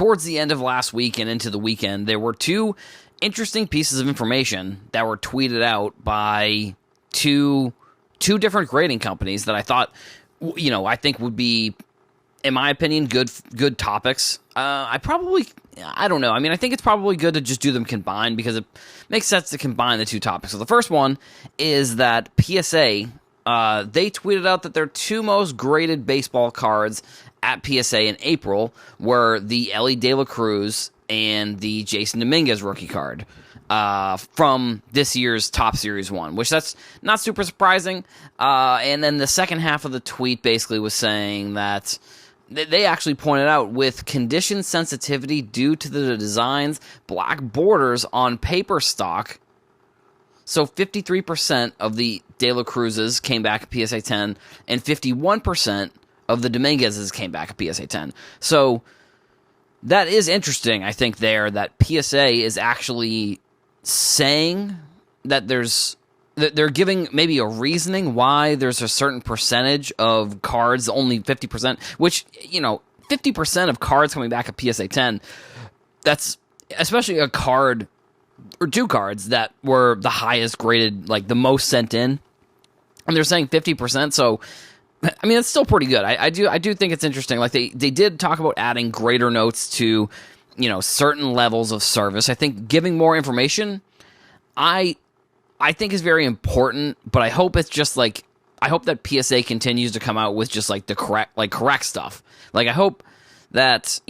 towards the end of last week and into the weekend, there were two interesting pieces of information that were tweeted out by two different grading companies that I thought, I think would be, in my opinion, good topics. I don't know. I mean, I think it's probably good to just do them combined because it makes sense to combine the two topics. So the first one is that PSA, they tweeted out that their two most graded baseball cards at PSA in April were the Elly De La Cruz and the Jason Dominguez rookie card from this year's Top Series 1, which that's not super surprising. And then the second half of the tweet basically was saying that they actually pointed out with condition sensitivity due to the design's black borders on paper stock. So 53% of the De La Cruzes came back at PSA 10, and 51% of the Dominguezes came back at PSA 10. So that is interesting, I think, there, that PSA is actually saying that they're giving maybe a reasoning why there's a certain percentage of cards, only 50%, which, 50% of cards coming back at PSA 10, that's especially a card or two cards that were the highest graded, like the most sent in, and they're saying 50%, so I mean, it's still pretty good. I do think it's interesting. Like they did talk about adding greater notes to, certain levels of service. I think giving more information, I think is very important, but I hope it's just like, I hope that PSA continues to come out with just like the correct stuff. Like I hope that,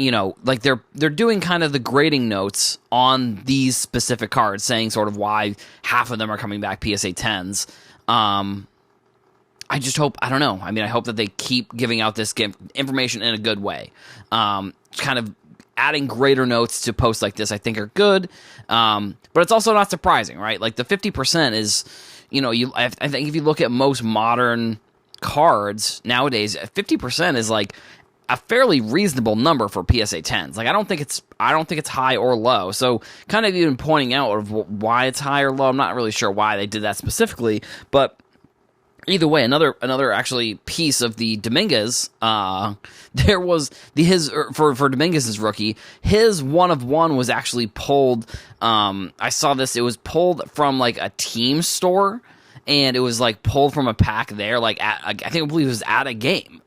like they're doing kind of the grading notes on these specific cards, saying sort of why half of them are coming back PSA 10s. I just hope, I don't know. I mean, I hope that they keep giving out this information in a good way. Kind of adding greater notes to posts like this, I think, are good. But it's also not surprising, right? Like the 50% is, I think if you look at most modern cards nowadays, 50% is like a fairly reasonable number for PSA 10s. Like I don't think it's high or low. So kind of even pointing out of why it's high or low, I'm not really sure why they did that specifically, but either way, another actually piece of the Dominguez, there was for Dominguez's rookie, his 1/1 was actually pulled. I saw this; it was pulled from like a team store, and it was like pulled from a pack there, like I believe it was at a game.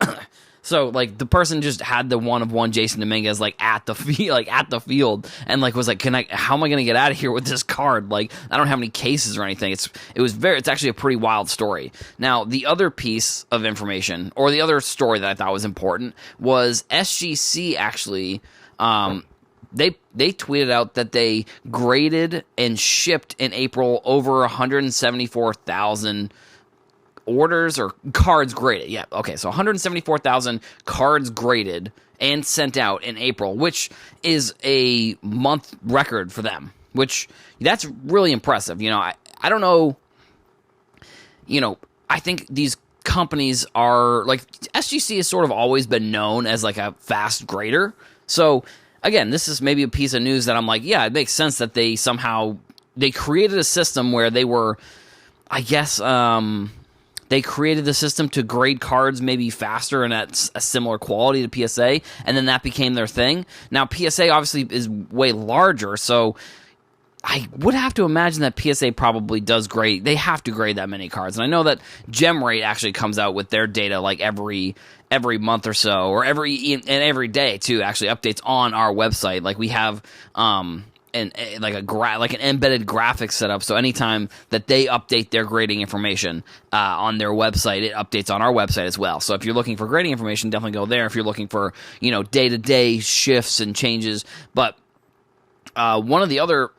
So like the person just had the 1/1 Jason Dominguez like at the field, and like was like, how am I gonna get out of here with this card? Like I don't have any cases or anything. It's actually a pretty wild story. Now the other piece of information, or the other story that I thought was important, was SGC actually. They tweeted out that they graded and shipped in April over 174,000 orders or cards graded. Yeah, okay, so 174,000 cards graded and sent out in April, which is a month record for them, which that's really impressive. I don't know, I think these companies are, like, SGC has sort of always been known as like a fast grader. So again, this is maybe a piece of news that I'm like, yeah, it makes sense that they created a system where they were, I guess, they created the system to grade cards maybe faster and at a similar quality to PSA, and then that became their thing. Now, PSA obviously is way larger, so I would have to imagine that PSA probably does grade. They have to grade that many cards. And I know that GemRate actually comes out with their data like every month or so, or every day too, actually updates on our website. Like we have an embedded graphic setup, so anytime that they update their grading information on their website, it updates on our website as well. So if you're looking for grading information, definitely go there. If you're looking for day-to-day shifts and changes, but one of the other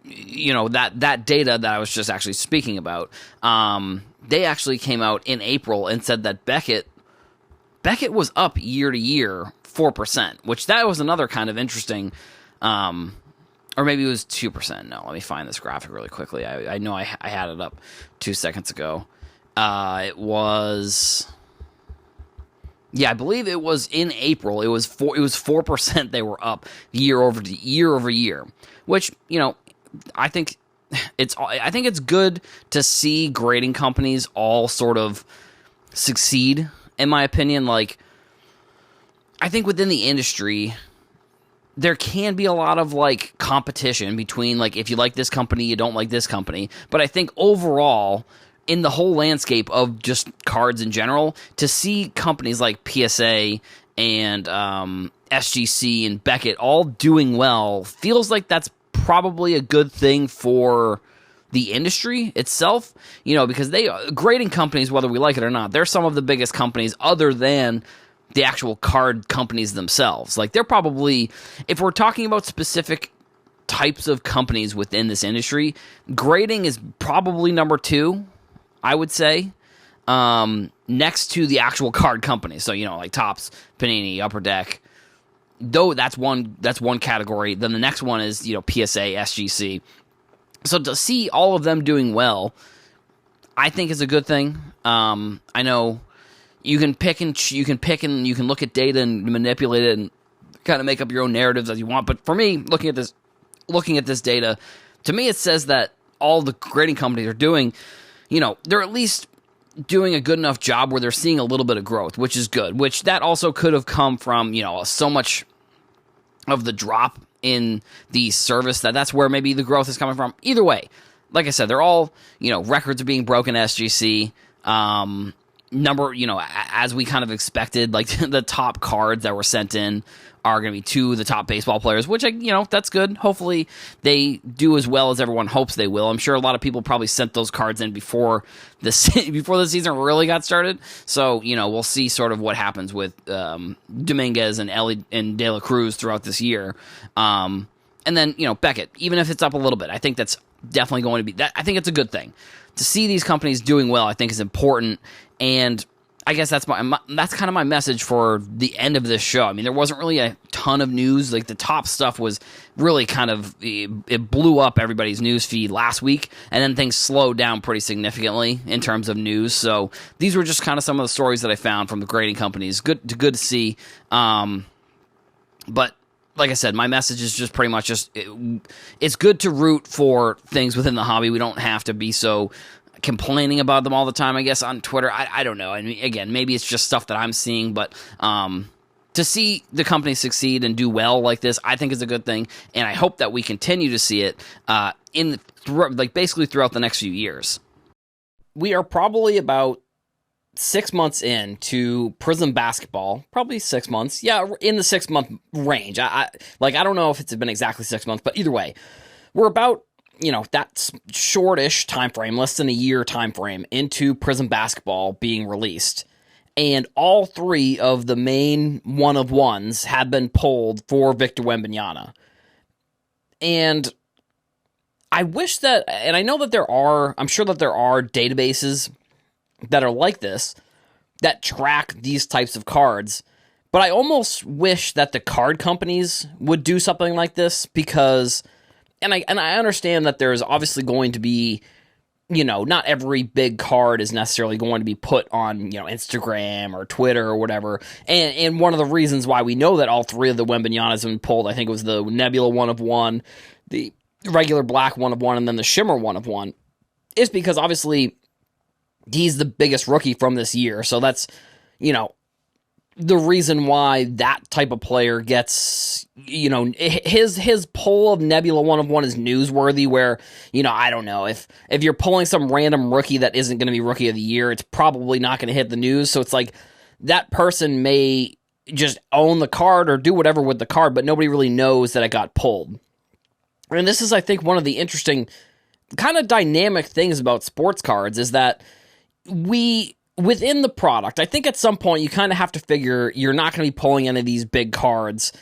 that data that I was just actually speaking about, they actually came out in April and said that Beckett was up year to year 4%, which that was another kind of interesting. Or maybe it was 2%. No, let me find this graphic really quickly. I know I had it up 2 seconds ago. It was, I believe it was in April. It was 4% they were up year over year, which, I think it's good to see grading companies all sort of succeed, in my opinion. Like, I think within the industry, there can be a lot of like competition between like if you like this company, you don't like this company. But I think overall, in the whole landscape of just cards in general, to see companies like PSA and SGC and Beckett all doing well feels like that's probably a good thing for the industry itself, because grading companies, whether we like it or not, they're some of the biggest companies other than the actual card companies themselves. Like, they're probably, if we're talking about specific types of companies within this industry, grading is probably number 2, I would say, next to the actual card companies. So, like Topps, Panini, Upper Deck, though that's one category. Then the next one is, PSA, SGC. So to see all of them doing well, I think is a good thing. I know you can pick and you can look at data and manipulate it and kind of make up your own narratives as you want. But for me, looking at this data, to me it says that all the grading companies are doing, they're at least doing a good enough job where they're seeing a little bit of growth, which is good. Which that also could have come from, so much of the drop in the service that's where maybe the growth is coming from. Either way, like I said, they're all, records are being broken at SGC. As we kind of expected, like the top cards that were sent in are going to be 2 of the top baseball players, which that's good. Hopefully they do as well as everyone hopes they will. I'm sure a lot of people probably sent those cards in before the season really got started. So, we'll see sort of what happens with Dominguez and De La Cruz throughout this year. And then, Beckett, even if it's up a little bit, I think that's definitely going to be that. I think it's a good thing to see these companies doing well. I think is important. And I guess that's kind of my message for the end of this show. I mean, there wasn't really a ton of news. Like, the top stuff was really kind of, it blew up everybody's news feed last week, and then things slowed down pretty significantly in terms of news. So these were just kind of some of the stories that I found from the grading companies. Good to see. But like I said, my message is just pretty much it's good to root for things within the hobby. We don't have to be so complaining about them all the time, I guess, on Twitter. I don't know. I mean, again, maybe it's just stuff that I'm seeing, but to see the company succeed and do well like this, I think is a good thing, and I hope that we continue to see it basically throughout the next few years. We are probably about 6 months into Prism basketball, probably 6 months. Yeah, in the 6-month range. I don't know if it's been exactly 6 months, but either way, we're about, that shortish time frame, less than a year time frame into Prism basketball being released. And all 3 of the main one-of-ones have been pulled for Victor Wembanyama. And I wish that, and I know that I'm sure that there are databases that are like this, that track these types of cards, but I almost wish that the card companies would do something like this, because, and I understand that there's obviously going to be, not every big card is necessarily going to be put on, Instagram or Twitter or whatever, and one of the reasons why we know that all 3 of the Wembanyama's have been pulled, I think it was the Nebula 1-of-1, the regular black 1-of-1, and then the Shimmer 1-of-1, is because obviously he's the biggest rookie from this year. So that's, the reason why that type of player gets, his pull of Nebula 1-of-1 is newsworthy, where, I don't know, if you're pulling some random rookie that isn't going to be rookie of the year, it's probably not going to hit the news. So it's like that person may just own the card or do whatever with the card, but nobody really knows that it got pulled. And this is, I think, one of the interesting kind of dynamic things about sports cards is that within the product, I think at some point you kind of have to figure you're not going to be pulling any of these big cards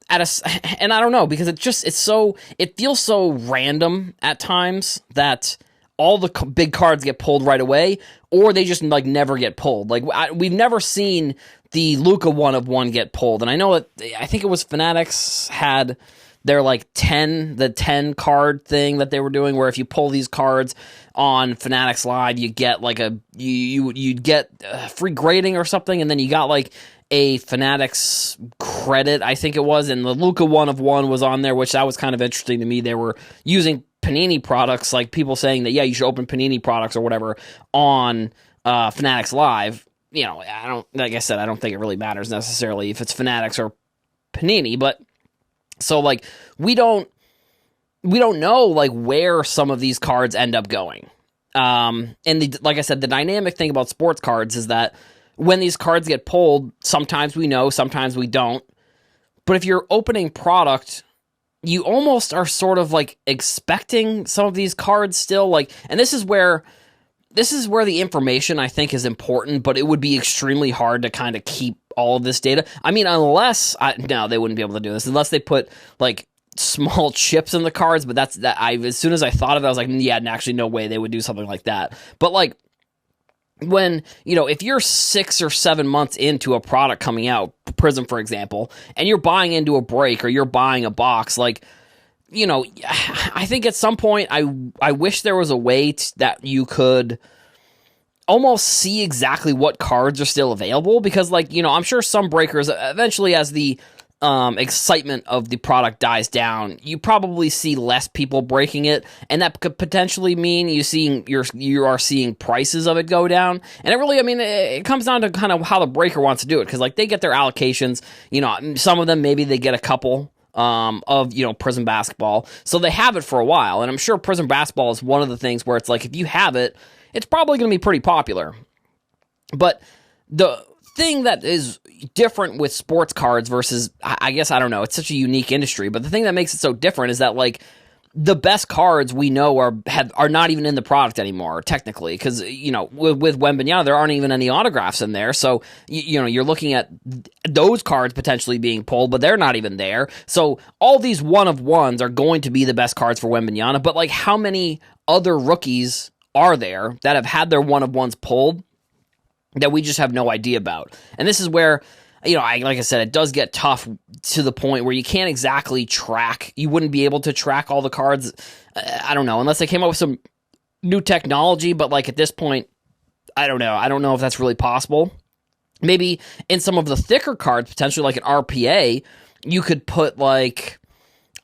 and I don't know, because it feels so random at times that all the big cards get pulled right away, or they just never get pulled. We've never seen the Luka 1-of-1 get pulled, and I know that I think it was Fanatics had their 10 card thing that they were doing, where if you pull these cards on Fanatics Live, you get you'd get free grading or something, and then you got a Fanatics credit, I think it was, and the Luka 1-of-1 was on there, which that was kind of interesting to me. They were using Panini products, like people saying that, yeah, you should open Panini products or whatever on Fanatics Live. Like I said, I don't think it really matters necessarily if it's Fanatics or Panini, but So like we don't know like where some of these cards end up going. Like I said, the dynamic thing about sports cards is that when these cards get pulled, sometimes we know, sometimes we don't. But if you're opening product, you almost are sort of like expecting some of these cards still, like, and this is where the information I think is important, but it would be extremely hard to kind of keep all of this data. I mean, no, they wouldn't be able to do this unless they put like small chips in the cards, but as soon as I thought of it, I was like, yeah, actually no way they would do something like that. But like, when, if you're 6 or 7 months into a product coming out, Prism, for example, and you're buying into a break or you're buying a box, like, I think at some point, I wish there was a way that you could almost see exactly what cards are still available, because, like, I'm sure some breakers, eventually as the excitement of the product dies down, you probably see less people breaking it, and that could potentially mean you are seeing prices of it go down. And it really, I mean, it comes down to kind of how the breaker wants to do it, because like they get their allocations. Some of them maybe they get a couple of Prism basketball, so they have it for a while. And I'm sure Prism basketball is one of the things where it's like, if you have it, it's probably going to be pretty popular. But the thing that is different with sports cards versus, I guess, I don't know, it's such a unique industry, but the thing that makes it so different is that, like, the best cards we know are not even in the product anymore, technically, because, with Wembanyama, there aren't even any autographs in there, so, you're looking at those cards potentially being pulled, but they're not even there. So all these one-of-ones are going to be the best cards for Wembanyama, but, like, how many other rookies are there that have had their one-of-ones pulled that we just have no idea about? And this is where, like I said, it does get tough to the point where you can't exactly track. You wouldn't be able to track all the cards. I don't know, unless they came up with some new technology. But like at this point, I don't know. I don't know if that's really possible. Maybe in some of the thicker cards, potentially like an RPA, you could put like,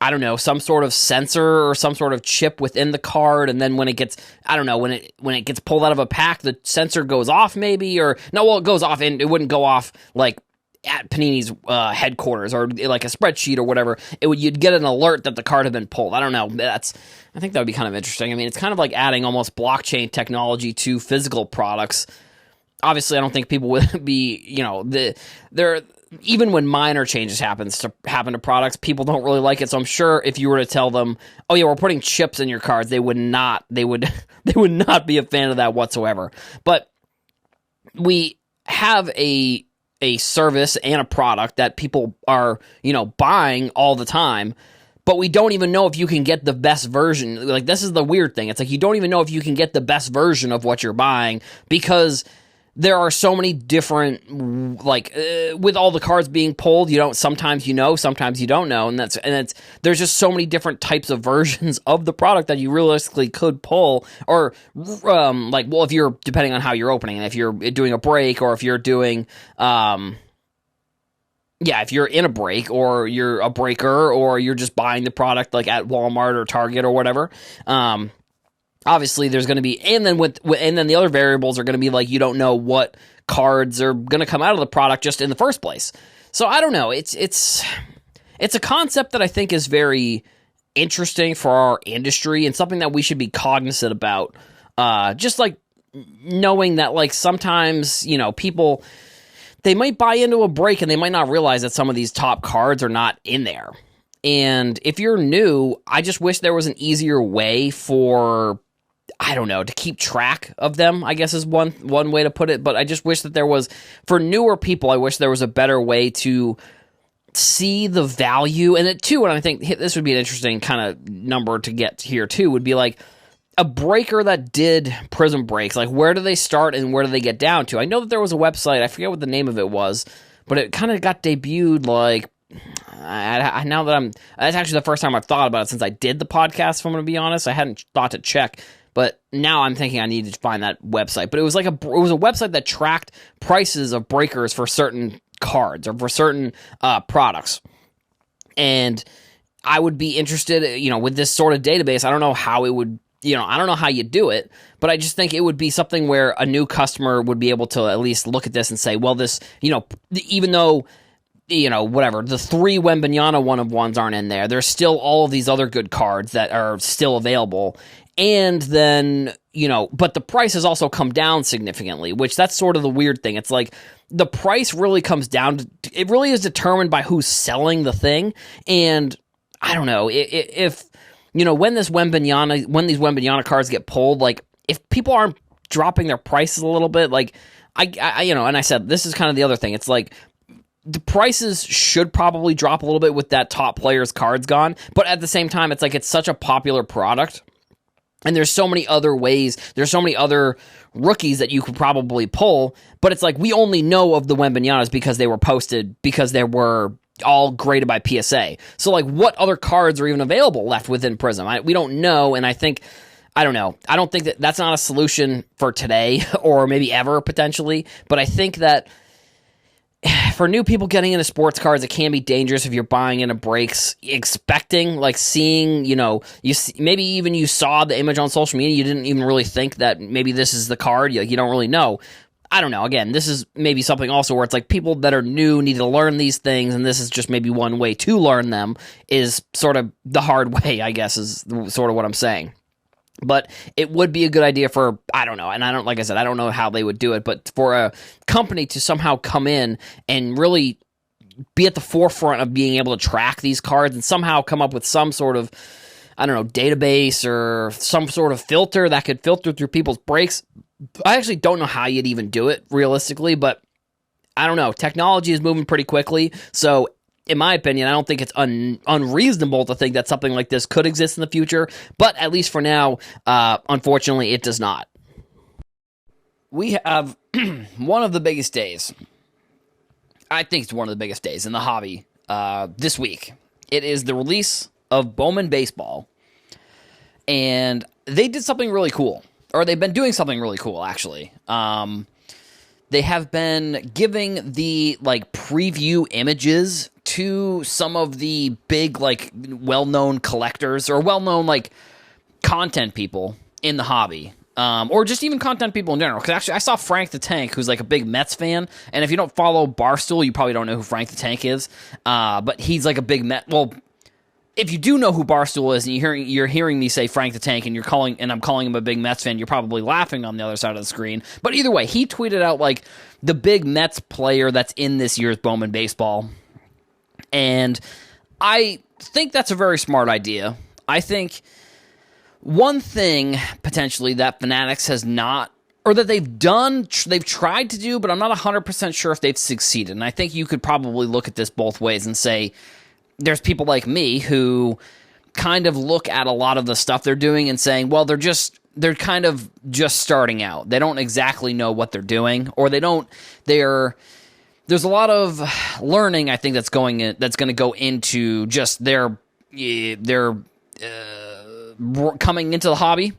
I don't know, some sort of sensor or some sort of chip within the card, and then when it gets, I don't know, when it gets pulled out of a pack, the sensor goes off maybe, or no, well, it goes off, and it wouldn't go off like at Panini's headquarters or like a spreadsheet or whatever. You'd get an alert that the card had been pulled. I don't know. I think that would be kind of interesting. I mean, it's kind of like adding almost blockchain technology to physical products. Obviously, I don't think people would be, they're. Even when minor changes happen to products, people don't really like it. So I'm sure if you were to tell them, "Oh yeah, we're putting chips in your cards," they would not be a fan of that whatsoever. But we have a service and a product that people are, buying all the time, but we don't even know if you can get the best version. Like, this is the weird thing. It's like you don't even know if you can get the best version of what you're buying, because there are so many different, like, with all the cards being pulled, sometimes sometimes you don't know, and there's just so many different types of versions of the product that you realistically could pull, or, if you're, depending on how you're opening, if you're doing a break, or if you're doing, if you're in a break, or you're a breaker, or you're just buying the product, like, at Walmart or Target or whatever, obviously, there's going to be, and then the other variables are going to be like, you don't know what cards are going to come out of the product just in the first place. So I don't know. It's a concept that I think is very interesting for our industry, and something that we should be cognizant about. Just like knowing that, like, sometimes, people, they might buy into a break and they might not realize that some of these top cards are not in there. And if you're new, I just wish there was an easier way for, I don't know, to keep track of them, I guess is one way to put it. But I just wish that there was, for newer people, I wish there was a better way to see the value. And and I think this would be an interesting kind of number to get here too, would be like a breaker that did Prism breaks. Like, where do they start and where do they get down to? I know that there was a website, I forget what the name of it was, but it kind of got debuted like, that's actually the first time I've thought about it since I did the podcast, if I'm going to be honest. I hadn't thought to check, but now I'm thinking I need to find that website. But it was a website that tracked prices of breakers for certain cards or for certain products. And I would be interested, with this sort of database. I don't know how it would, I don't know how you do it, but I just think it would be something where a new customer would be able to at least look at this and say, well, this, even though whatever, the 3 Wembanyama 1-of-1s aren't in there. There's still all of these other good cards that are still available. And then, but the price has also come down significantly, which that's sort of the weird thing. It's like the price really comes down to, it really is determined by who's selling the thing. And I don't know if when these Wembanyama cards get pulled, like if people aren't dropping their prices a little bit, like and I said, this is kind of the other thing. It's like the prices should probably drop a little bit with that top player's cards gone. But at the same time, it's like, it's such a popular product. And there's so many other ways, there's so many other rookies that you could probably pull, but it's like we only know of the Wembanyama's because they were posted, because they were all graded by PSA. So like, what other cards are even available left within Prism? We don't know, and I don't know. I don't think that's not a solution for today or maybe ever potentially, but I think that for new people getting into sports cards, it can be dangerous if you're buying into breaks, expecting, like seeing, maybe even you saw the image on social media, you didn't even really think that maybe this is the card, you don't really know. I don't know. Again, this is maybe something also where it's like people that are new need to learn these things, and this is just maybe one way to learn them, is sort of the hard way, I guess, is sort of what I'm saying. But it would be a good idea for, I don't know, and like I said, I don't know how they would do it, but for a company to somehow come in and really be at the forefront of being able to track these cards and somehow come up with some sort of, I don't know, database or some sort of filter that could filter through people's breaks. I actually don't know how you'd even do it realistically, but I don't know. Technology is moving pretty quickly, so in my opinion, I don't think it's unreasonable to think that something like this could exist in the future, but at least for now, unfortunately, it does not. We have one of the biggest days. I think it's one of the biggest days in the hobby this week. It is the release of Bowman Baseball, and they did something really cool, or they've been doing something really cool, actually. They have been giving the preview images to some of the big well-known collectors or well-known content people in the hobby, or just even content people in general. Because actually, I saw Frank the Tank, who's a big Mets fan, and if you don't follow Barstool, you probably don't know who Frank the Tank is. But he's a big Met. Well, if you do know who Barstool is, and you're hearing me say Frank the Tank, and I'm calling him a big Mets fan, you're probably laughing on the other side of the screen. But either way, he tweeted out the big Mets player that's in this year's Bowman Baseball, and I think that's a very smart idea. I think one thing potentially that Fanatics has not, or that they've tried to do, but I'm not 100% sure if they've succeeded. And I think you could probably look at this both ways and say, there's people like me who kind of look at a lot of the stuff they're doing and saying, well, they're kind of just starting out. They don't exactly know what they're doing, or there's a lot of learning, I think, that's going to go into just their coming into the hobby,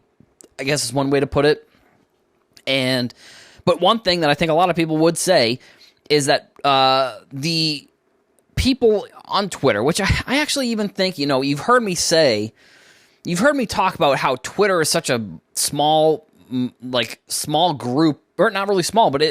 I guess is one way to put it. But one thing that I think a lot of people would say is that the people on Twitter, which I actually even think, you've heard me talk about how Twitter is such a small group, or not really small, but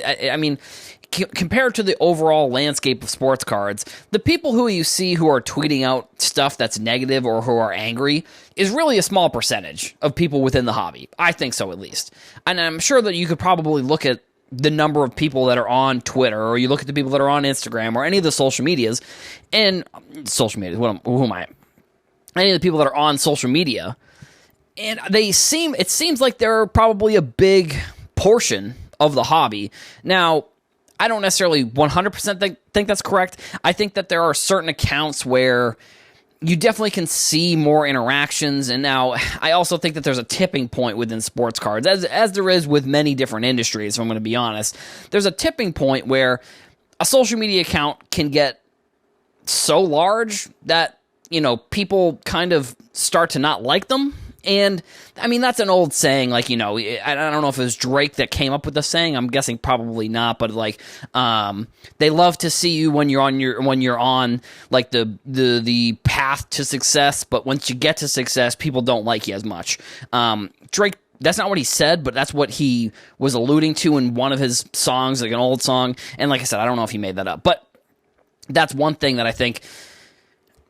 compared to the overall landscape of sports cards, the people who you see who are tweeting out stuff that's negative or who are angry is really a small percentage of people within the hobby. I think so, at least. And I'm sure that you could probably look at the number of people that are on Twitter, or you look at the people that are on Instagram, or any of the social medias, and social media, who am I? Any of the people that are on social media, and it seems like they're probably a big portion of the hobby. Now, I don't necessarily 100% think that's correct. I think that there are certain accounts where you definitely can see more interactions, and now I also think that there's a tipping point within sports cards, as there is with many different industries, if I'm going to be honest. There's a tipping point where a social media account can get so large that, people kind of start to not like them. And, that's an old saying, I don't know if it was Drake that came up with the saying. I'm guessing probably not, but, they love to see you when you're on the path to success, but once you get to success, people don't like you as much. Drake, that's not what he said, but that's what he was alluding to in one of his songs, an old song, and like I said, I don't know if he made that up, but that's one thing that I think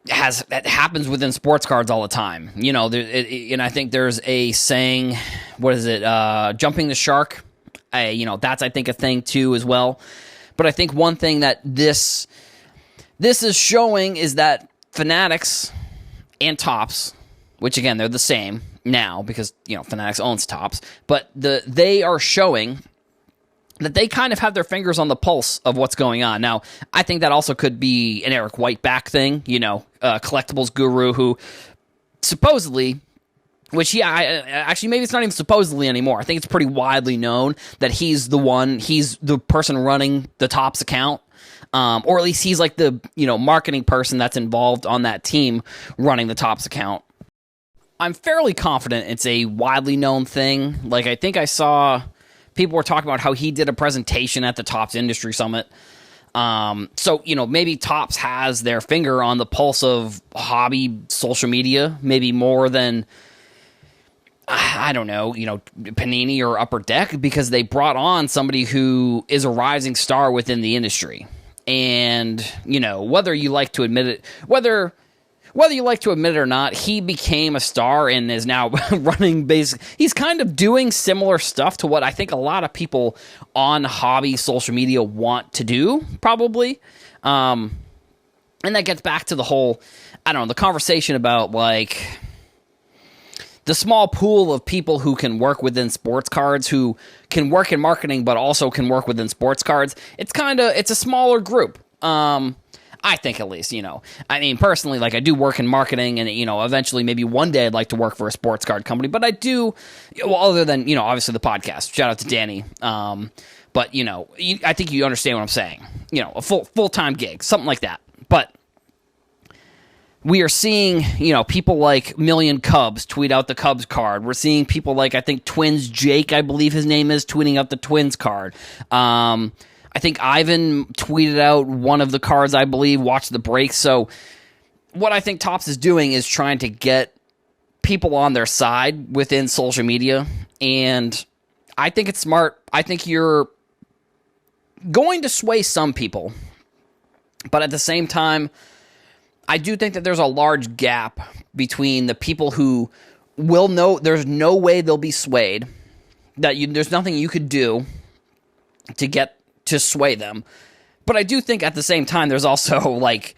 that happens within sports cards all the time. And I think there's a saying, what is it? Jumping the shark. That's, I think, a thing too as well. But I think one thing that this is showing is that Fanatics and Topps, which again, they're the same now because, Fanatics owns Topps, but they are showing that they kind of have their fingers on the pulse of what's going on. Now, I think that also could be an Eric Whiteback thing, collectibles guru who supposedly, actually maybe it's not even supposedly anymore. I think it's pretty widely known that he's the person running the Topps account. Or at least he's like the, marketing person that's involved on that team running the Topps account. I'm fairly confident it's a widely known thing. Like, I think I saw people were talking about how he did a presentation at the Topps Industry Summit. So, maybe Topps has their finger on the pulse of hobby social media, maybe more than, I don't know, Panini or Upper Deck, because they brought on somebody who is a rising star within the industry. And, whether you like to admit it, whether you like to admit it or not, he became a star and is now running he's kind of doing similar stuff to what I think a lot of people on hobby social media want to do, probably. And that gets back to the whole, the conversation about, like, the small pool of people who can work within sports cards, who can work in marketing, but also can work within sports cards. It's a smaller group. I think, at least, personally, like, I do work in marketing and, eventually maybe one day I'd like to work for a sports card company, but I do, other than, obviously the podcast, shout out to Danny. But, I think you understand what I'm saying, a full-time gig, something like that. But we are seeing, people like Million Cubs tweet out the Cubs card. We're seeing people like, I think, Twins Jake, I believe his name is, tweeting out the Twins card. I think Ivan tweeted out one of the cards, I believe, Watch the Break. So what I think Topps is doing is trying to get people on their side within social media. And I think it's smart. I think you're going to sway some people. But at the same time, I do think that there's a large gap between the people who will know there's no way they'll be swayed, that there's nothing you could do to sway them. But I do think at the same time, there's also, like,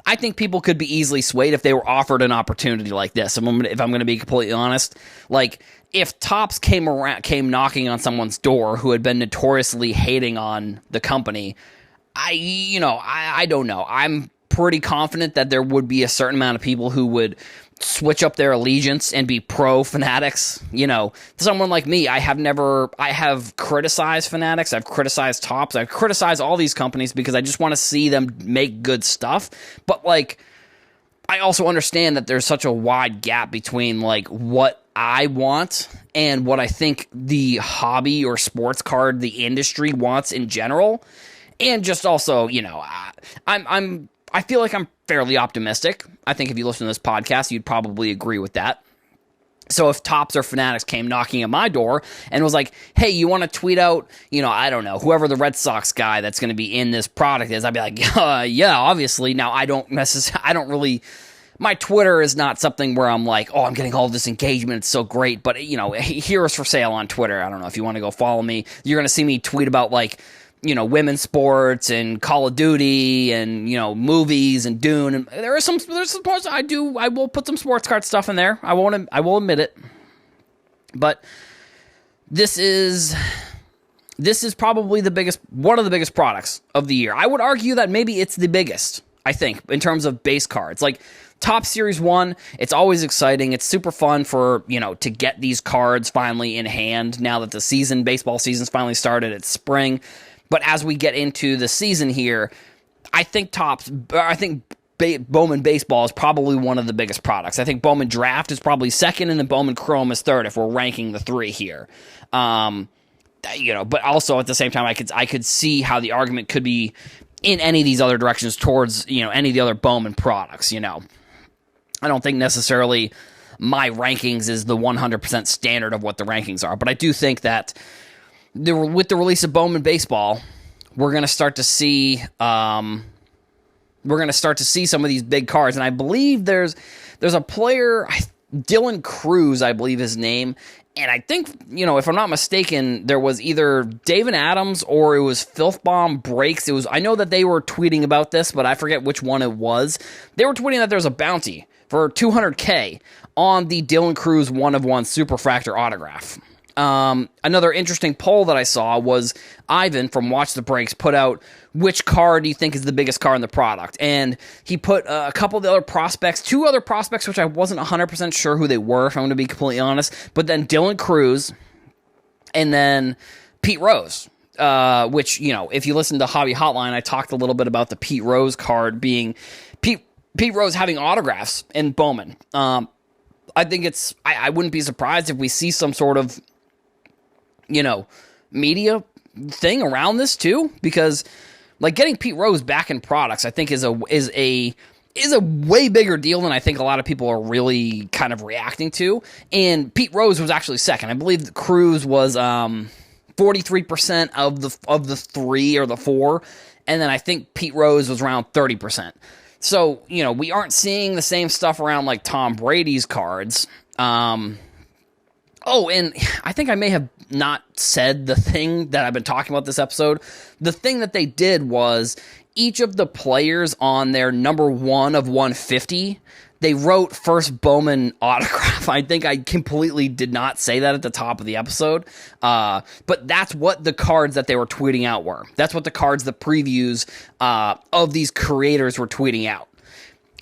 I think people could be easily swayed if they were offered an opportunity like this. If I'm going to be completely honest, like, if Topps came knocking on someone's door who had been notoriously hating on the company, I don't know. I'm pretty confident that there would be a certain amount of people who would switch up their allegiance and be pro Fanatics. Someone like me, I have criticized Fanatics, I've criticized Topps, I've criticized all these companies because I just want to see them make good stuff. But, like, I also understand that there's such a wide gap between, like, what I want and what I think the hobby or sports card, the industry wants in general. And just also, I feel like I'm fairly optimistic. I think if you listen to this podcast, you'd probably agree with that. So if Topps or Fanatics came knocking at my door and was like, hey, you want to tweet out, I don't know, whoever the Red Sox guy that's going to be in this product is, I'd be like, yeah, obviously. Now, my Twitter is not something where I'm like, oh, I'm getting all this engagement, it's so great. But, Heroes for Sale on Twitter. I don't know if you want to go follow me. You're going to see me tweet about, like, women's sports and Call of Duty and, movies and Dune. And there's some parts I will put some sports card stuff in there. I will admit it. But this is probably one of the biggest products of the year. I would argue that maybe it's the biggest, I think, in terms of base cards. Like, Topps Series 1, it's always exciting. It's super fun for, to get these cards finally in hand now that the baseball season's finally started. It's spring. But as we get into the season here, I think Bowman Baseball is probably one of the biggest products. I think Bowman Draft is probably second, and then Bowman Chrome is third if we're ranking the three here. But also at the same time, I could see how the argument could be in any of these other directions towards, any of the other Bowman products, I don't think necessarily my rankings is the 100% standard of what the rankings are, but I do think that with the release of Bowman Baseball, we're going to start to see we're going to start to see some of these big cards. And I believe there's a player, Dylan Cruz, I believe his name. And I think, if I'm not mistaken, there was either David Adams or it was Filth Bomb Breaks. I know that they were tweeting about this, but I forget which one it was. They were tweeting that there's a bounty for $200K on the Dylan Cruz 1/1 Superfractor autograph. Another interesting poll that I saw was Ivan from Watch the Breaks put out, which card do you think is the biggest card in the product? And he put a couple of the other prospects, two other prospects, which I wasn't 100% sure who they were, if I'm going to be completely honest, but then Dylan Cruz and then Pete Rose, which, if you listen to Hobby Hotline, I talked a little bit about the Pete Rose card being Pete Rose having autographs in Bowman. I think I wouldn't be surprised if we see some sort of, media thing around this too, because like getting Pete Rose back in products, I think is a way bigger deal than I think a lot of people are really kind of reacting to. And Pete Rose was actually second. I believe Cruz was 43% of the 3 or the 4, and then I think Pete Rose was around 30%. So, we aren't seeing the same stuff around like Tom Brady's cards. And I think I may have not said the thing that I've been talking about this episode. The thing that they did was each of the players on their number 1 of 150, they wrote first Bowman autograph. I think I completely did not say that at the top of the episode. But that's what the cards that they were tweeting out were. That's what the cards, the previews of these creators were tweeting out.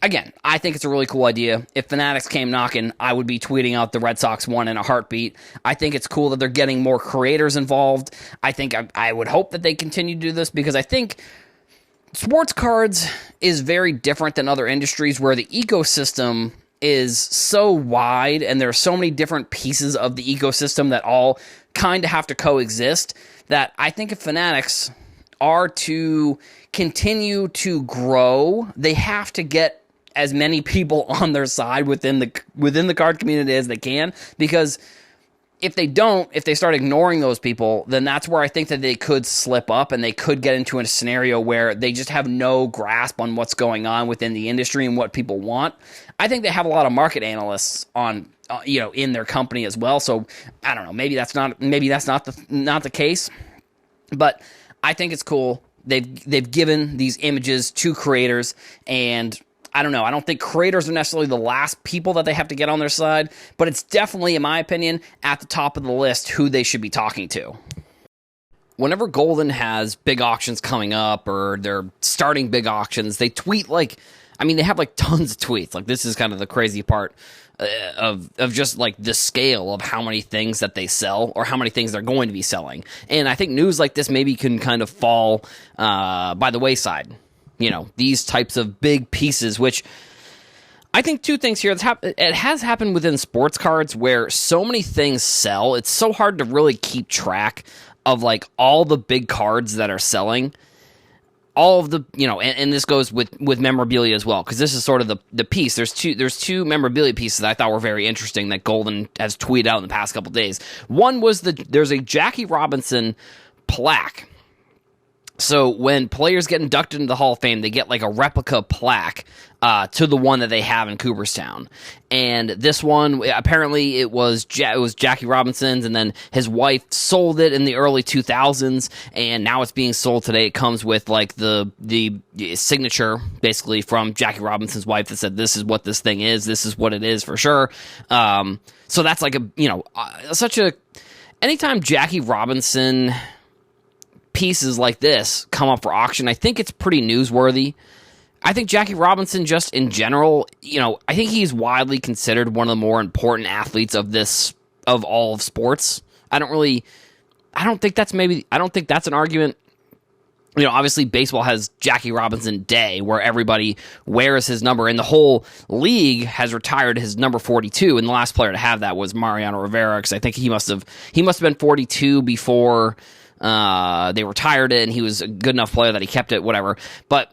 Again, I think it's a really cool idea. If Fanatics came knocking, I would be tweeting out the Red Sox one in a heartbeat. I think it's cool that they're getting more creators involved. I think I would hope that they continue to do this, because I think sports cards is very different than other industries where the ecosystem is so wide and there are so many different pieces of the ecosystem that all kind of have to coexist, that I think if Fanatics are to continue to grow, they have to get as many people on their side within the card community as they can, because if they start ignoring those people, then that's where I think that they could slip up and they could get into a scenario where they just have no grasp on what's going on within the industry and what people want. I think they have a lot of market analysts on, in their company as well. So I don't know, maybe that's not the case, but I think it's cool. They've given these images to creators, and I don't know. I don't think creators are necessarily the last people that they have to get on their side, but it's definitely, in my opinion, at the top of the list who they should be talking to. Whenever Golden has big auctions coming up or they're starting big auctions, they tweet they have tons of tweets. Like, this is kind of the crazy part of just like the scale of how many things that they sell or how many things they're going to be selling. And I think news like this maybe can kind of fall by the wayside. These types of big pieces, which I think two things here. It has happened within sports cards where so many things sell. It's so hard to really keep track of all the big cards that are selling. All of the, and this goes with memorabilia as well, because this is sort of the piece. There's two memorabilia pieces that I thought were very interesting that Golden has tweeted out in the past couple days. One was there's a Jackie Robinson plaque. So when players get inducted into the Hall of Fame, they get a replica plaque to the one that they have in Cooperstown. And this one, apparently it was Jackie Robinson's, and then his wife sold it in the early 2000s, and now it's being sold today. It comes with the signature, basically, from Jackie Robinson's wife that said, this is what this thing is, this is what it is for sure. So that's anytime Jackie Robinson pieces like this come up for auction, I think it's pretty newsworthy. I think Jackie Robinson, just in general, I think he's widely considered one of the more important athletes of all of sports. I don't think that's an argument. Obviously baseball has Jackie Robinson Day, where everybody wears his number, and the whole league has retired his number 42, and the last player to have that was Mariano Rivera, because I think he must have been 42 before they retired it, and he was a good enough player that he kept it, whatever. But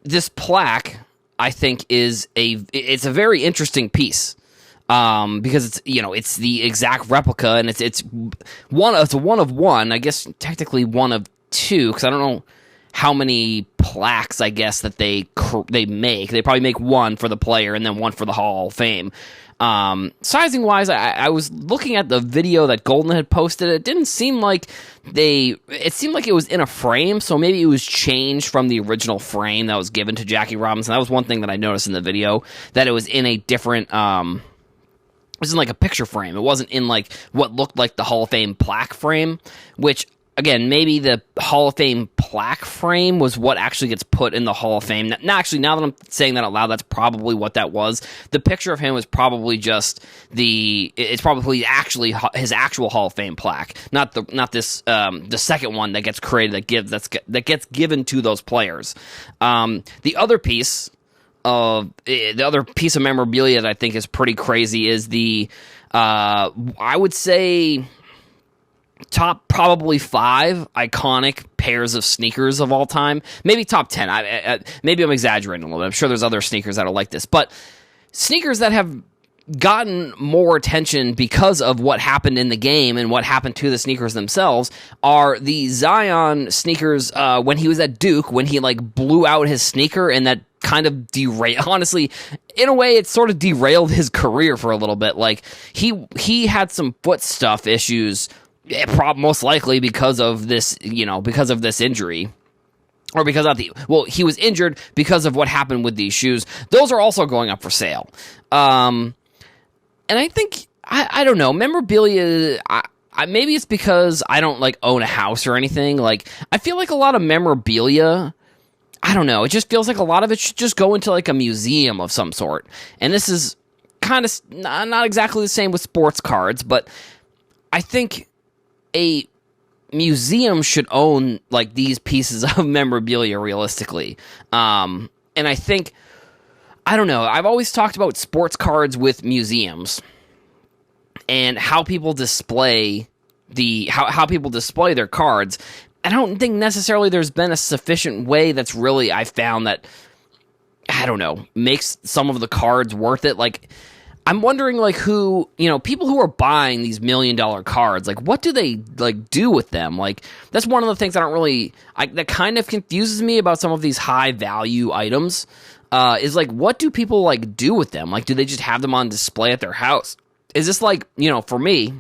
this plaque, I think, it's a very interesting piece, because it's the exact replica, and it's a one of one, I guess technically one of two, because I don't know how many plaques, I guess, that they make. They probably make one for the player and then one for the Hall of Fame. Sizing wise, I was looking at the video that Golden had posted. It didn't seem like it seemed like it was in a frame, so maybe it was changed from the original frame that was given to Jackie Robinson. That was one thing that I noticed in the video, that it was in a different, it was in like a picture frame. It wasn't in like what looked like the Hall of Fame plaque frame, which, again, maybe the Hall of Fame plaque frame was what actually gets put in the Hall of Fame. Now, actually, now that I'm saying that out loud, that's probably what that was. The picture of him was probably just it's probably actually his actual Hall of Fame plaque, not this the second one that gets created that gets given to those players. The other piece of memorabilia that I think is pretty crazy is I would say, top probably 5 iconic pairs of sneakers of all time. Maybe top 10. Maybe I'm exaggerating a little bit. I'm sure there's other sneakers that are like this. But sneakers that have gotten more attention because of what happened in the game and what happened to the sneakers themselves are the Zion sneakers when he was at Duke, when he like blew out his sneaker, and that kind of honestly, in a way, it sort of derailed his career for a little bit. Like, he had some foot stuff issues, most likely because of this, because of this injury, or because of he was injured because of what happened with these shoes. Those are also going up for sale. And I think, I don't know, memorabilia, maybe it's because I don't like own a house or anything. Like, I feel like a lot of memorabilia, I don't know, it just feels like a lot of it should just go into like a museum of some sort. And this is kind of not exactly the same with sports cards, but I think a museum should own like these pieces of memorabilia realistically. And I think, I don't know, I've always talked about sports cards with museums and how people display how people display their cards. I don't think necessarily there's been a sufficient way that's really, I found, that, I don't know, makes some of the cards worth it. Like, I'm wondering, like, people who are buying these $1 million cards, like, what do they, like, do with them? Like, that's one of the things that kind of confuses me about some of these high-value items, is, like, what do people, like, do with them? Like, do they just have them on display at their house? Is this, like, for me,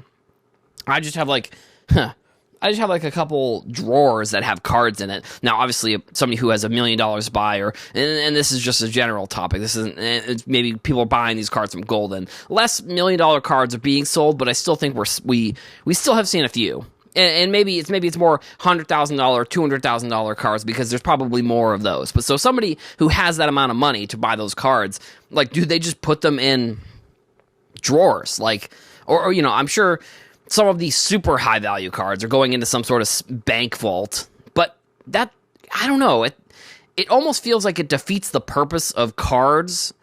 I just have, like, a couple drawers that have cards in it. Now, obviously, somebody who has $1 million to buy, and this is just a general topic. This isn't, maybe people are buying these cards from Golden. Less $1 million cards are being sold, but I still think we still have seen a few. And maybe it's more $100,000, $200,000 cards, because there's probably more of those. But so somebody who has that amount of money to buy those cards, like, do they just put them in drawers? Like, or I'm sure some of these super high value cards are going into some sort of bank vault, but that, I don't know, it almost feels like it defeats the purpose of cards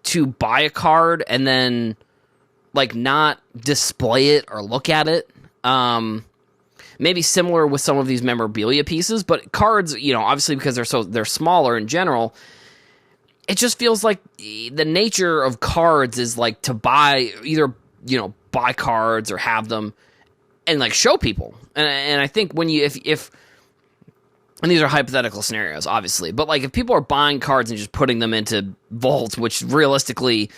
to buy a card and then, like, not display it or look at it. Maybe similar with some of these memorabilia pieces, but cards, obviously because they're smaller in general, it just feels like the nature of cards is like to buy buy cards or have them and like show people. And I think when if and these are hypothetical scenarios, obviously, but like if people are buying cards and just putting them into vaults, which realistically,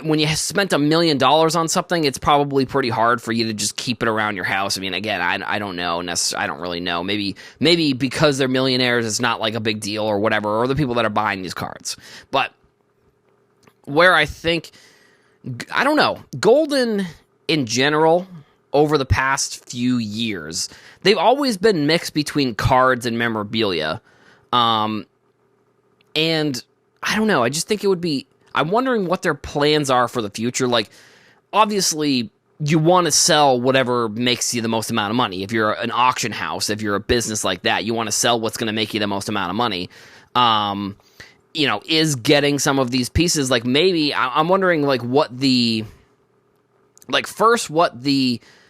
when you spent $1 million on something, it's probably pretty hard for you to just keep it around your house. I mean, again, I don't know. I don't really know. Maybe because they're millionaires, it's not like a big deal or whatever, or the people that are buying these cards. But where I think, I don't know, Golden in general, over the past few years, they've always been mixed between cards and memorabilia. And I don't know, I just think it would be, I'm wondering what their plans are for the future. Like, obviously, you want to sell whatever makes you the most amount of money. If you're an auction house, if you're a business like that, you want to sell what's going to make you the most amount of money. Is getting some of these pieces, like, maybe, I'm wondering, like, what the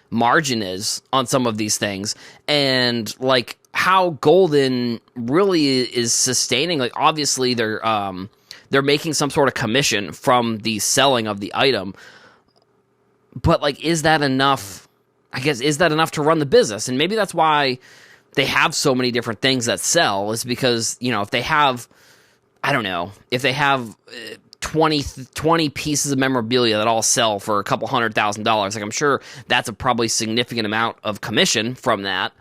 margin is on some of these things, and, like, how Golden really is sustaining. Like, obviously, they're making some sort of commission from the selling of the item, but, like, is that enough? I guess, is that enough to run the business? And maybe that's why they have so many different things that sell is because, if they have, I don't know, if they have 20 pieces of memorabilia that all sell for a couple $100,000, like I'm sure that's a probably significant amount of commission from that.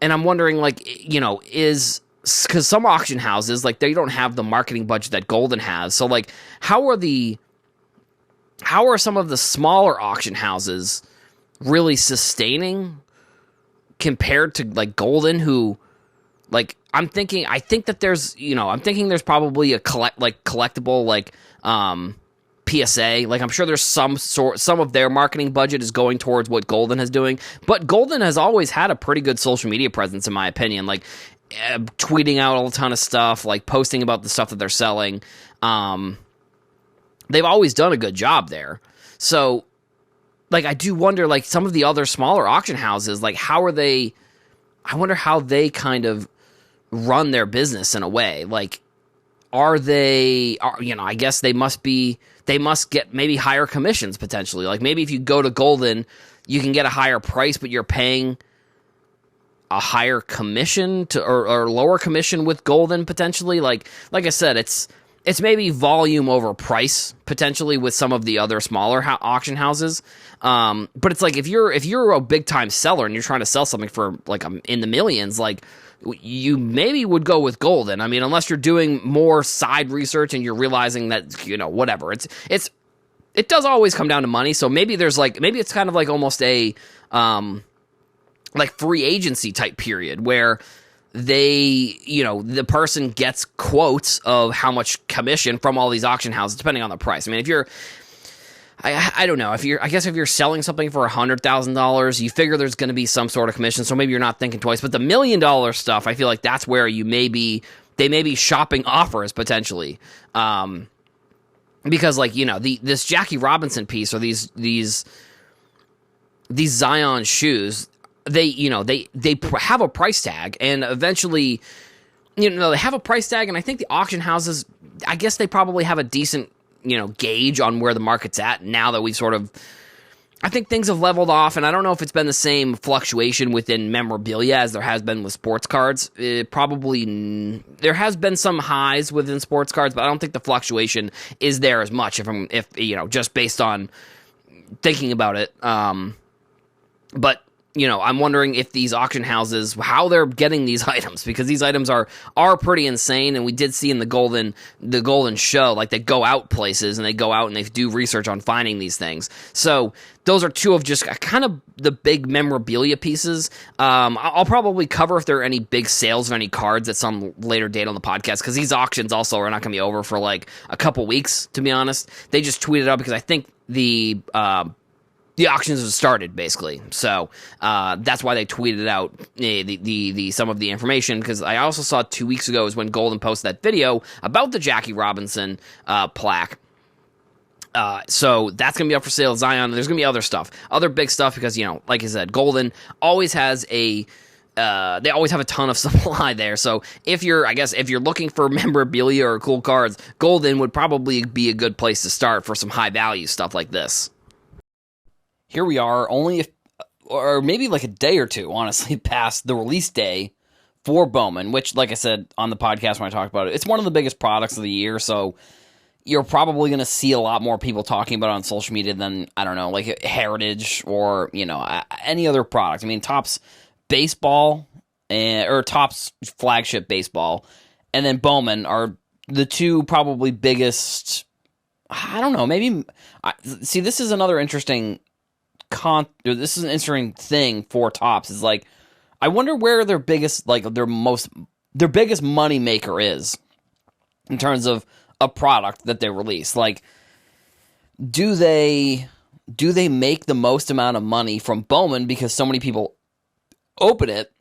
And I'm wondering, like, is, because some auction houses, like, they don't have the marketing budget that Golden has. So, like, how are some of the smaller auction houses really sustaining compared to, like, Golden, who, like, I think that there's, I'm thinking there's probably a collectible, like, PSA. Like, I'm sure there's some of their marketing budget is going towards what Golden is doing, but Golden has always had a pretty good social media presence, in my opinion, like, tweeting out a ton of stuff, like, posting about the stuff that they're selling. They've always done a good job there. So, like, I do wonder, like, some of the other smaller auction houses, like, I wonder how they kind of run their business in a way. Like, I guess they must get maybe higher commissions potentially. Like, maybe if you go to Golden, you can get a higher price, but you're paying a higher commission or lower commission with Golden potentially. Like I said, it's maybe volume over price potentially with some of the other smaller auction houses. But it's like, if you're a big time seller and you're trying to sell something for like in the millions, like, you maybe would go with Golden. I mean, unless you're doing more side research and you're realizing that, whatever. It does always come down to money. So maybe it's kind of like almost a like free agency type period where the person gets quotes of how much commission from all these auction houses, depending on the price. I mean, I don't know, if you're selling something for $100,000, you figure there's going to be some sort of commission, so maybe you're not thinking twice. But the $1 million stuff, I feel like that's where they may be shopping offers potentially, because, like, this Jackie Robinson piece or these Zion shoes, they have a price tag, and eventually, they have a price tag, and I think the auction houses, I guess they probably have a decent gauge on where the market's at now that we've I think things have leveled off, and I don't know if it's been the same fluctuation within memorabilia as there has been with sports cards. There has been some highs within sports cards, but I don't think the fluctuation is there as much if just based on thinking about it. But I'm wondering if these auction houses, how they're getting these items, because these items are pretty insane, and we did see in the Golden show, like, they go out places and they go out and they do research on finding these things. So those are two of just kind of the big memorabilia pieces. I'll probably cover if there are any big sales of any cards at some later date on the podcast, because these auctions also are not going to be over for like a couple weeks, to be honest. They just tweeted out because I think the auctions have started, basically. So that's why they tweeted out the some of the information, because I also saw 2 weeks ago is when Golden posted that video about the Jackie Robinson plaque. So that's going to be up for sale at Zion. There's going to be other big stuff, because, like I said, Golden always has they always have a ton of supply there. So if you're looking for memorabilia or cool cards, Golden would probably be a good place to start for some high value stuff like this. Here we are, or maybe like a day or two, honestly, past the release day for Bowman, which, like I said on the podcast when I talked about it, it's one of the biggest products of the year, so you're probably going to see a lot more people talking about it on social media than, I don't know, like Heritage or, any other product. I mean, Topps baseball, or Topps flagship baseball, and then Bowman are the two probably biggest, I don't know, maybe, see, this is another interesting this is an interesting thing for Topps, is like, I wonder where their biggest money maker is in terms of a product that they release. Like, do they make the most amount of money from Bowman because so many people open it,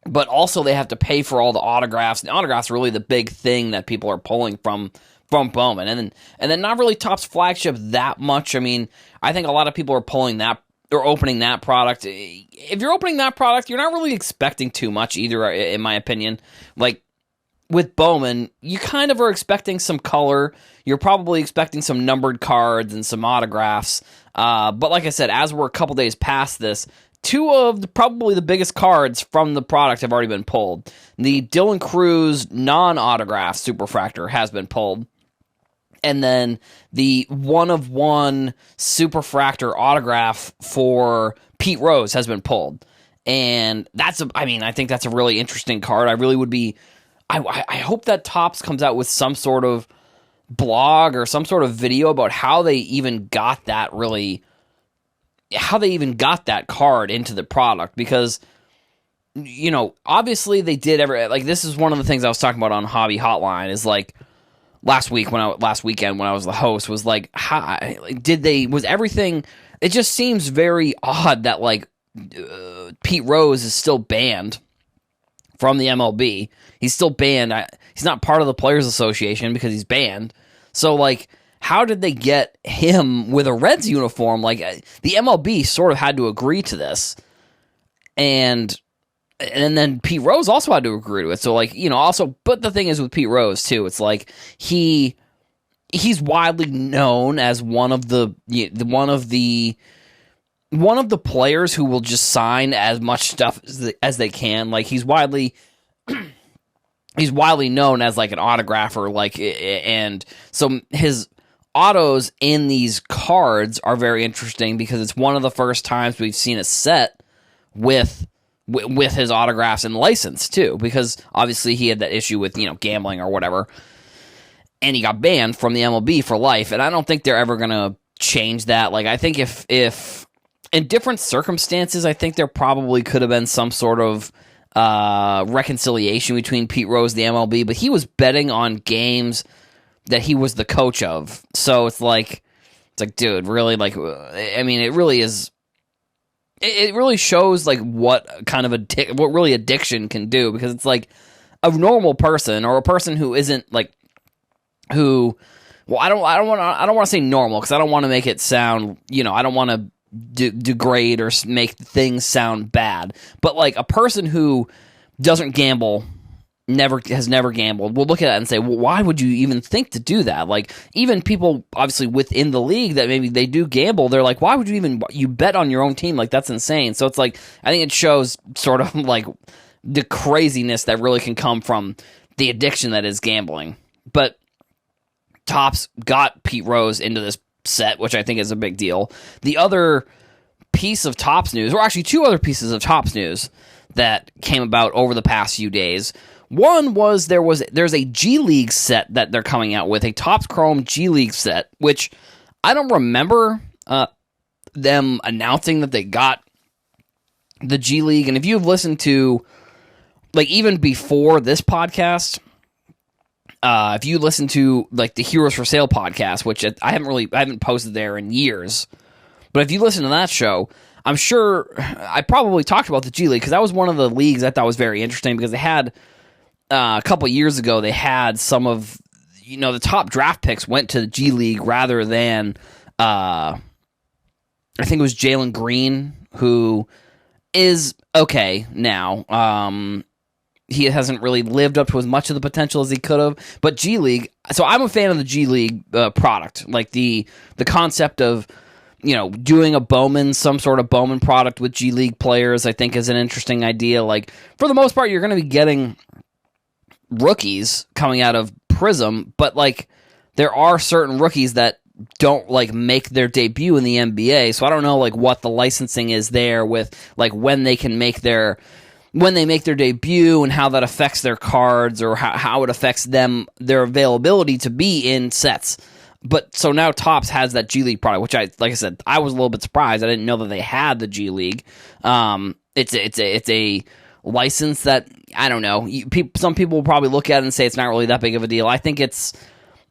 but also they have to pay for all the autographs? The autographs are really the big thing that people are pulling from Bowman, and then not really Topps flagship that much. I mean, I think a lot of people are pulling that or opening that product. If you're opening that product, you're not really expecting too much either, in my opinion. Like, with Bowman, you kind of are expecting some color. You're probably expecting some numbered cards and some autographs. But like I said, as we're a couple days past this, two of probably the biggest cards from the product have already been pulled. The Dylan Cruz non-autograph Superfractor has been pulled. And then the 1-of-1 Superfractor autograph for Pete Rose has been pulled. And I think that's a really interesting card. I really would be, I hope that Topps comes out with some sort of blog or some sort of video about how they even got that card into the product, because, you know, obviously they did this is one of the things I was talking about on Hobby Hotline is like, last weekend when I was the host, was like, was everything, it just seems very odd that like Pete Rose is still banned from the MLB. He's still banned. He's not part of the Players Association because he's banned. So like, how did they get him with a Reds uniform? Like, the MLB sort of had to agree to this. And then Pete Rose also had to agree to it. So like, you know, also, but the thing is with Pete Rose too, it's like he's widely known as one of the players who will just sign as much stuff as they can. Like he's widely known as like an autographer, like, and so his autos in these cards are very interesting because it's one of the first times we've seen a set with his autographs and license too, because obviously he had that issue with, you know, gambling or whatever, and he got banned from the MLB for life. And I don't think they're ever gonna change that. Like, I think if in different circumstances, I think there probably could have been some sort of reconciliation between Pete Rose and the MLB, but he was betting on games that he was the coach of. So it's like, dude, really? Like, I mean, it really is. It really shows like what kind of what really addiction can do, because it's like a normal person or a person who isn't like who. Well, I don't want to say normal, because I don't want to make it sound, you know, I don't want to degrade or make things sound bad. But like a person who doesn't gamble, has never gambled, will look at that and say, well, why would you even think to do that? Like, even people obviously within the league that maybe they do gamble, they're like, why would you bet on your own team? Like, that's insane. So it's like, I think it shows sort of like the craziness that really can come from the addiction that is gambling. But Topps got Pete Rose into this set, which I think is a big deal. The other piece of Topps news, or actually two other pieces of Topps news that came about over the past few days. One was there's a G League set that they're coming out with, a Topps Chrome G League set, which I don't remember them announcing that they got the G League. And if you've listened to, like, even before this podcast, if you listen to like the Heroes for Sale podcast, which I haven't posted there in years, but if you listen to that show, I'm sure I probably talked about the G League, because that was one of the leagues I thought was very interesting, because they had a couple years ago, they had some of, you know, the top draft picks went to the G League rather than, I think it was Jalen Green, who is okay now. He hasn't really lived up to as much of the potential as he could have, but G League, so I'm a fan of the G League product, like the concept of, you know, doing some sort of Bowman product with G League players, I think is an interesting idea. Like, for the most part, you're going to be getting rookies coming out of Prism, but like there are certain rookies that don't like make their debut in the NBA, so I don't know like what the licensing is there with like when they make their debut and how that affects their cards, or how it affects their availability to be in sets. But so now Topps has that G League product, which like I said, I was a little bit surprised. I didn't know that they had the G League. It's a license that, I don't know. Some people will probably look at it and say it's not really that big of a deal. I think it's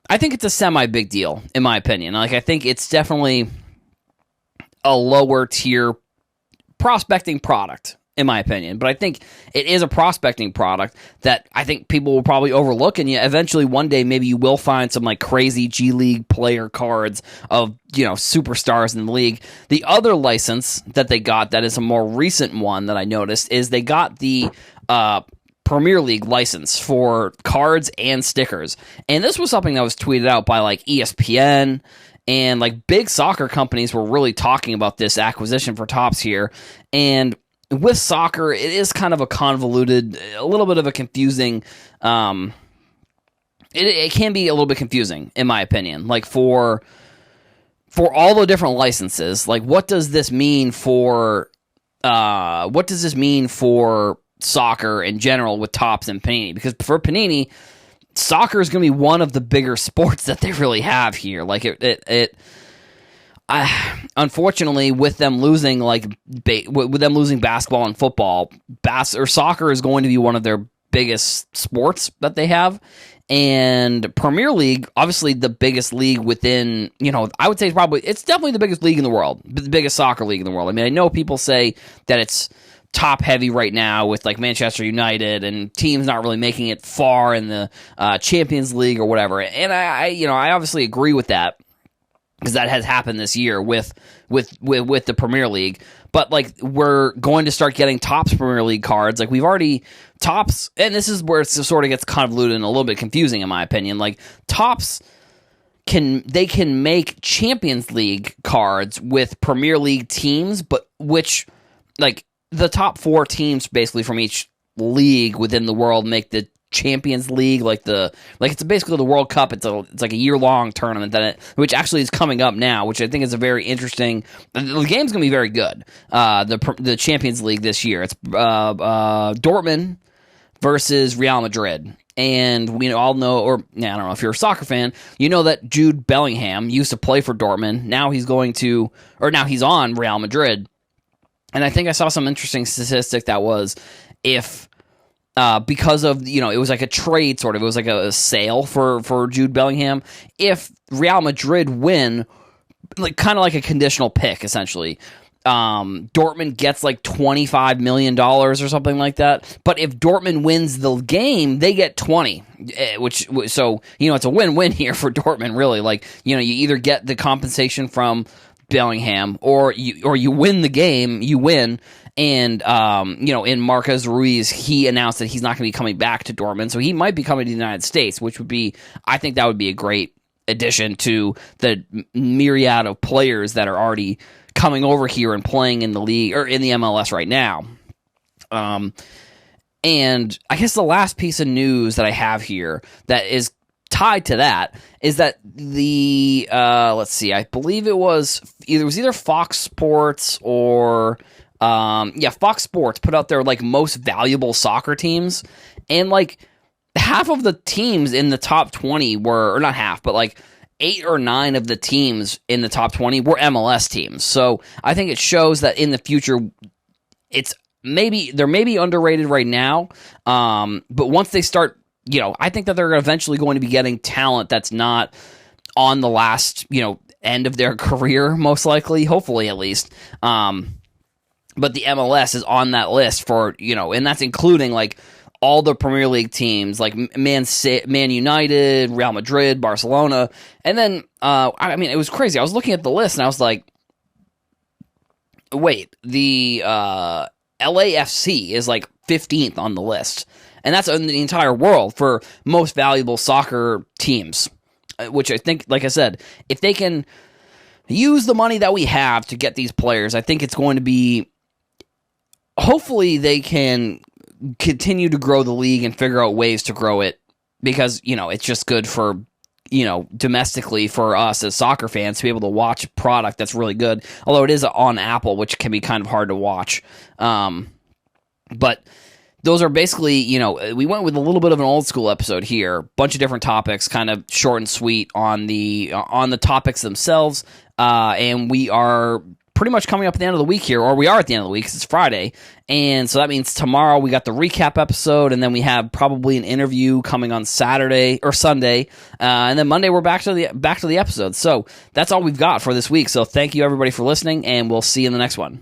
a semi big deal, in my opinion. Like, I think it's definitely a lower tier prospecting product, in my opinion. But I think it is a prospecting product that I think people will probably overlook, and eventually one day maybe you will find some like crazy G League player cards of, you know, superstars in the league. The other license that they got that is a more recent one that I noticed is they got the Premier League license for cards and stickers. And this was something that was tweeted out by like ESPN and like big soccer companies were really talking about this acquisition for Topps here. And with soccer, it is kind of a convoluted, a little bit of a confusing. It can be a little bit confusing, in my opinion. Like for all the different licenses, like what does this mean for soccer in general with Topps and Panini? Because for Panini, soccer is going to be one of the bigger sports that they really have here. Like unfortunately, with them losing with them losing basketball and football, soccer is going to be one of their biggest sports that they have. And Premier League, obviously the biggest league within, I would say it's definitely the biggest league in the world, the biggest soccer league in the world. I mean, I know people say that it's top heavy right now with like Manchester United and teams not really making it far in the Champions League or whatever. And I obviously agree with that, because that has happened this year with the Premier League. But like we're going to start getting Topps Premier League cards. Like we've already Topps, and this is where it sort of gets convoluted and a little bit confusing in my opinion. Like Topps can make Champions League cards with Premier League teams, but which like the top 4 teams basically from each league within the world make the Champions League, it's basically the World Cup. It's like a year-long tournament which actually is coming up now, which I think is a very interesting. The game's gonna be very good. The Champions League this year, it's Dortmund versus Real Madrid, and we all know, or I don't know if you're a soccer fan, you know that Jude Bellingham used to play for Dortmund. Now he's on Real Madrid, and I think I saw some interesting statistic that was because of, it was like a trade sort of. It was like a sale for Jude Bellingham. If Real Madrid win, like kind of like a conditional pick, essentially, Dortmund gets like $25 million or something like that. But if Dortmund wins the game, they get 20, so it's a win-win here for Dortmund, really. Like, you either get the compensation from Bellingham or you win the game, you win. And, in Marquez Ruiz, he announced that he's not going to be coming back to Dortmund, so he might be coming to the United States, which would be, I think that would be a great addition to the myriad of players that are already coming over here and playing in the league, or in the MLS right now. And I guess the last piece of news that I have here that is tied to that is that the, let's see, I believe it was either Fox Sports or... Fox Sports put out their like most valuable soccer teams, and like half of the teams in the top 20 were, or not half, but like 8 or 9 of the teams in the top 20 were MLS teams. So I think it shows that in the future, they're maybe underrated right now, but once they start, I think that they're eventually going to be getting talent that's not on the last, end of their career, most likely, hopefully at least. But the MLS is on that list for, and that's including like all the Premier League teams, like Man United, Real Madrid, Barcelona. And then, it was crazy. I was looking at the list and I was like, wait, the LAFC is like 15th on the list. And that's in the entire world for most valuable soccer teams, which I think, like I said, if they can use the money that we have to get these players, I think it's going to be... Hopefully they can continue to grow the league and figure out ways to grow it, because, it's just good for, domestically for us as soccer fans to be able to watch a product that's really good. Although it is on Apple, which can be kind of hard to watch. But those are basically, we went with a little bit of an old school episode here. Bunch of different topics, kind of short and sweet on the topics themselves. And we are pretty much coming up at the end of the week here, or we are at the end of the week because it's Friday, and so that means tomorrow we got the recap episode, and then we have probably an interview coming on Saturday or Sunday, and then Monday we're back to the episode. So that's all we've got for this week. So thank you everybody for listening, and we'll see you in the next one.